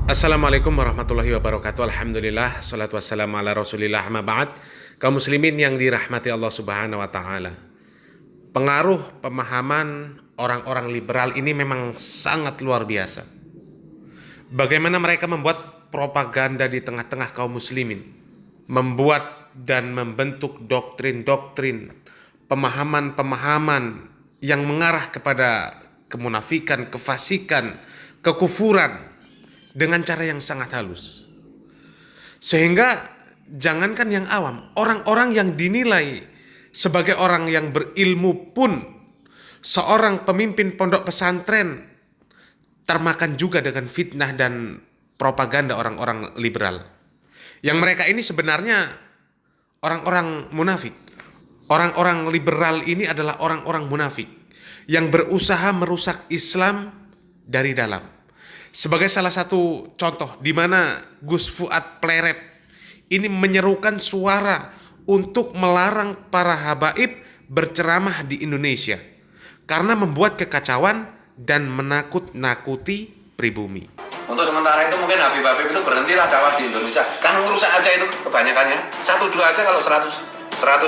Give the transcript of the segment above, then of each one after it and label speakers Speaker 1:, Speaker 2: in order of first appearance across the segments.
Speaker 1: Assalamualaikum warahmatullahi wabarakatuh. Alhamdulillah, salatu wassalamu ala rasulillah, amma ba'd. Kaum muslimin yang dirahmati Allah subhanahu wa ta'ala, pengaruh pemahaman orang-orang liberal ini memang sangat luar biasa. Bagaimana mereka membuat propaganda di tengah-tengah kaum muslimin, membuat dan membentuk doktrin-doktrin, pemahaman-pemahaman yang mengarah kepada kemunafikan, kefasikan, kekufuran dengan cara yang sangat halus. Sehingga jangankan yang awam, orang-orang yang dinilai sebagai orang yang berilmu pun, seorang pemimpin pondok pesantren termakan juga dengan fitnah dan propaganda orang-orang liberal. Yang mereka ini sebenarnya orang-orang munafik. Orang-orang liberal ini adalah orang-orang munafik yang berusaha merusak Islam dari dalam. Sebagai salah satu contoh di mana Gus Fuad Pleret ini menyerukan suara untuk melarang para habaib berceramah di Indonesia karena membuat kekacauan dan menakut-nakuti pribumi.
Speaker 2: Untuk sementara itu mungkin Habib-Habib itu berhentilah dakwah di Indonesia. Kan merusak aja itu kebanyakannya. 1-2 aja kalau 100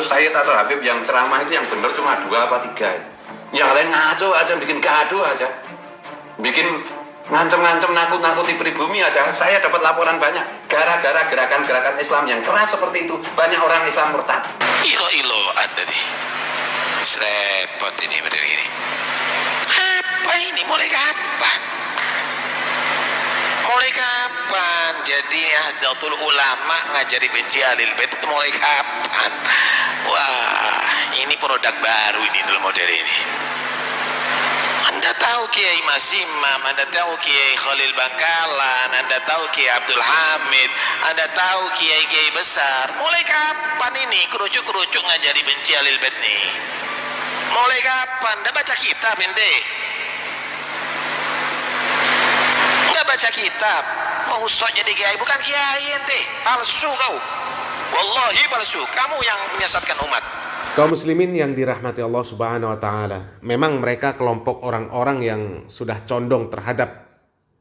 Speaker 2: sayyid atau Habib yang ceramah itu yang benar cuma 2 apa 3. Yang lain ngaco aja, bikin gaduh aja. Bikin ngancem-ngancem, nakut-nakuti pribumi aja. Saya dapat laporan banyak gara-gara gerakan-gerakan Islam yang keras seperti itu, banyak orang Islam murtad.
Speaker 3: Ilo ada nih. Serepot ini bener gini. Apa ini, mulai kapan? Mulai kapan? Jadi Nahdlatul Ulama ngajari benci Ahlul Bait itu mulai kapan? Wah, ini produk baru ini dalam model ini. Anda tahu Kiai Mas Imam, Anda tahu Kiai Khalil Bangkalan, Anda tahu Kiai Abdul Hamid, Anda tahu Kiai-Kiai besar. Mulai kapan ini kerucuk-kerucuk ngajari benci Ahlul Bait nih? Mulai kapan? Anda baca kitab ente? Nggak baca kitab? Mau sok jadi kiai, bukan kiai ente. Palsu kau. Wallahi palsu. Kamu yang menyesatkan umat.
Speaker 1: Kaum muslimin yang dirahmati Allah subhanahu wa ta'ala, memang mereka kelompok orang-orang yang sudah condong terhadap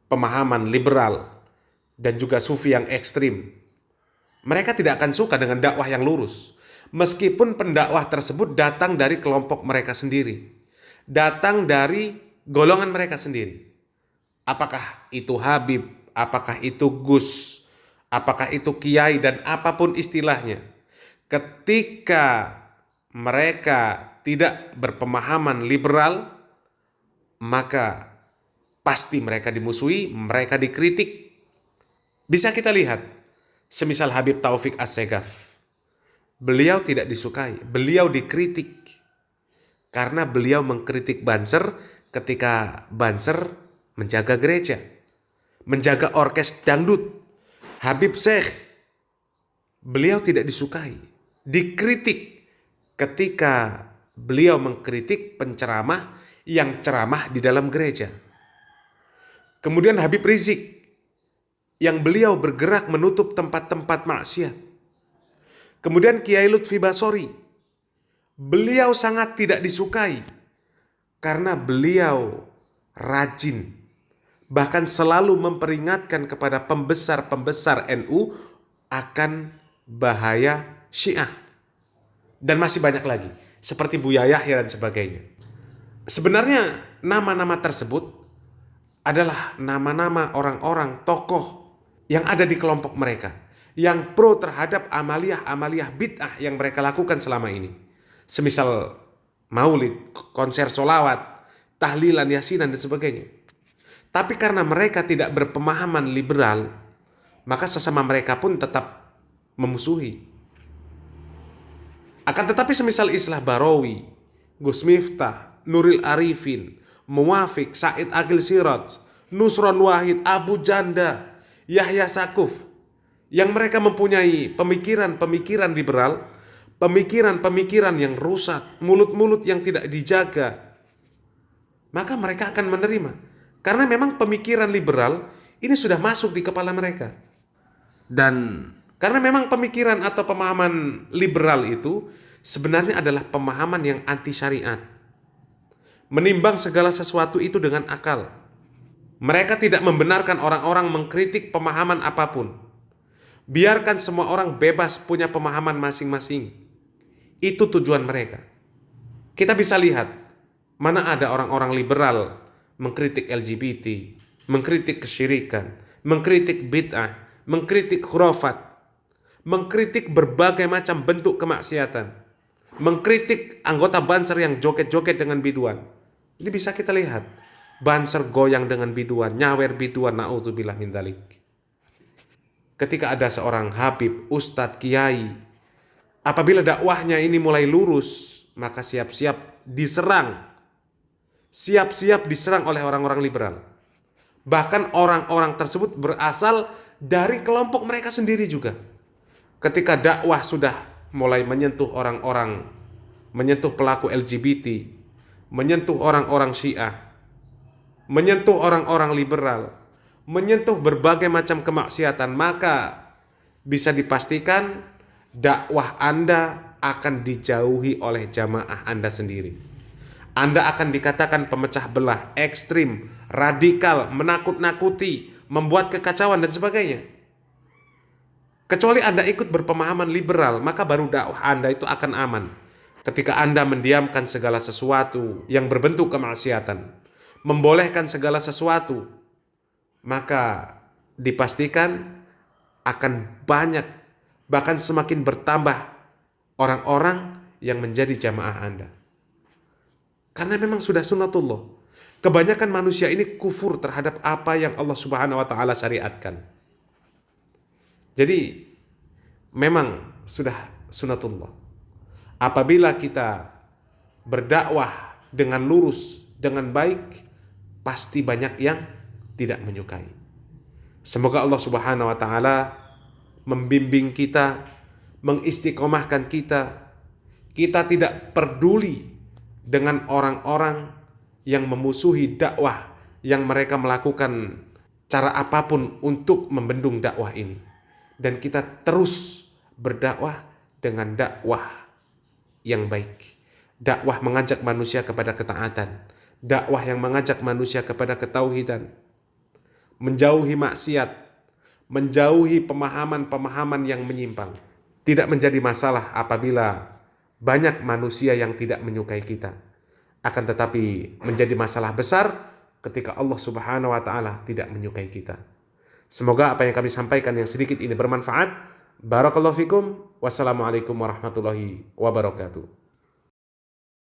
Speaker 1: pemahaman liberal dan juga sufi yang ekstrim. Mereka tidak akan suka dengan dakwah yang lurus, meskipun pendakwah tersebut datang dari kelompok mereka sendiri, datang dari golongan mereka sendiri. Apakah itu Habib, apakah itu Gus, apakah itu Kiai, dan apapun istilahnya, ketika mereka tidak berpemahaman liberal, maka pasti mereka dimusuhi, mereka dikritik. Bisa kita lihat, semisal Habib Taufik As-Segaf. Beliau tidak disukai, beliau dikritik. Karena beliau mengkritik Banser ketika Banser menjaga gereja, menjaga orkes dangdut. Habib Syekh, beliau tidak disukai, dikritik ketika beliau mengkritik penceramah yang ceramah di dalam gereja. Kemudian Habib Rizik, yang beliau bergerak menutup tempat-tempat maksiat. Kemudian Kiai Lutfi Basori, beliau sangat tidak disukai karena beliau rajin, bahkan selalu memperingatkan kepada pembesar-pembesar NU akan bahaya Syiah. Dan masih banyak lagi, seperti Buya Yahya dan sebagainya. Sebenarnya nama-nama tersebut adalah nama-nama orang-orang tokoh yang ada di kelompok mereka, yang pro terhadap amaliyah-amaliyah bid'ah yang mereka lakukan selama ini. Semisal maulid, konser solawat, tahlilan, yasinan, dan sebagainya. Tapi karena mereka tidak berpemahaman liberal, maka sesama mereka pun tetap memusuhi. Akan tetapi semisal Islah Barawi, Gus Miftah, Nuril Arifin, Muwafiq, Said Aqil Siraj, Nusron Wahid, Abu Janda, Yahya Sakuf, yang mereka mempunyai pemikiran-pemikiran liberal, pemikiran-pemikiran yang rusak, mulut-mulut yang tidak dijaga, maka mereka akan menerima. Karena memang pemikiran liberal ini sudah masuk di kepala mereka. Dan karena memang pemikiran atau pemahaman liberal itu sebenarnya adalah pemahaman yang anti syariat. Menimbang segala sesuatu itu dengan akal. Mereka tidak membenarkan orang-orang mengkritik pemahaman apapun. Biarkan semua orang bebas punya pemahaman masing-masing. Itu tujuan mereka. Kita bisa lihat, mana ada orang-orang liberal mengkritik LGBT, mengkritik kesyirikan, mengkritik bid'ah, mengkritik khurafat, mengkritik berbagai macam bentuk kemaksiatan, mengkritik anggota Banser yang joget-joget dengan biduan. Ini bisa kita lihat. Banser goyang dengan biduan, nyawer biduan, na'udzubillah min dzalik. Ketika ada seorang habib, ustadz, kiai, apabila dakwahnya ini mulai lurus, maka siap-siap diserang. Siap-siap diserang oleh orang-orang liberal. Bahkan orang-orang tersebut berasal dari kelompok mereka sendiri juga. Ketika dakwah sudah mulai menyentuh orang-orang, menyentuh pelaku LGBT, menyentuh orang-orang Syiah, menyentuh orang-orang liberal, menyentuh berbagai macam kemaksiatan, maka bisa dipastikan dakwah Anda akan dijauhi oleh jamaah Anda sendiri. Anda akan dikatakan pemecah belah, ekstrim, radikal, menakut-nakuti, membuat kekacauan dan sebagainya. Kecuali Anda ikut berpemahaman liberal, maka baru dakwah Anda itu akan aman. Ketika Anda mendiamkan segala sesuatu yang berbentuk kemaksiatan, membolehkan segala sesuatu, maka dipastikan akan banyak, bahkan semakin bertambah orang-orang yang menjadi jamaah Anda. Karena memang sudah sunnatullah. Kebanyakan manusia ini kufur terhadap apa yang Allah Subhanahu wa taala syariatkan. Jadi memang sudah sunnatullah. Apabila kita berdakwah dengan lurus, dengan baik, pasti banyak yang tidak menyukai. Semoga Allah Subhanahu wa taala membimbing kita, mengistiqomahkan kita. Kita tidak peduli dengan orang-orang yang memusuhi dakwah, yang mereka melakukan cara apapun untuk membendung dakwah ini. Dan kita terus berdakwah dengan dakwah yang baik. Dakwah mengajak manusia kepada ketaatan. Dakwah yang mengajak manusia kepada ketauhidan, menjauhi maksiat, menjauhi pemahaman-pemahaman yang menyimpang. Tidak menjadi masalah apabila banyak manusia yang tidak menyukai kita. Akan tetapi menjadi masalah besar ketika Allah Subhanahu wa taala tidak menyukai kita. Semoga apa yang kami sampaikan yang sedikit ini bermanfaat. Barakallahu fikum. Wassalamualaikum warahmatullahi wabarakatuh.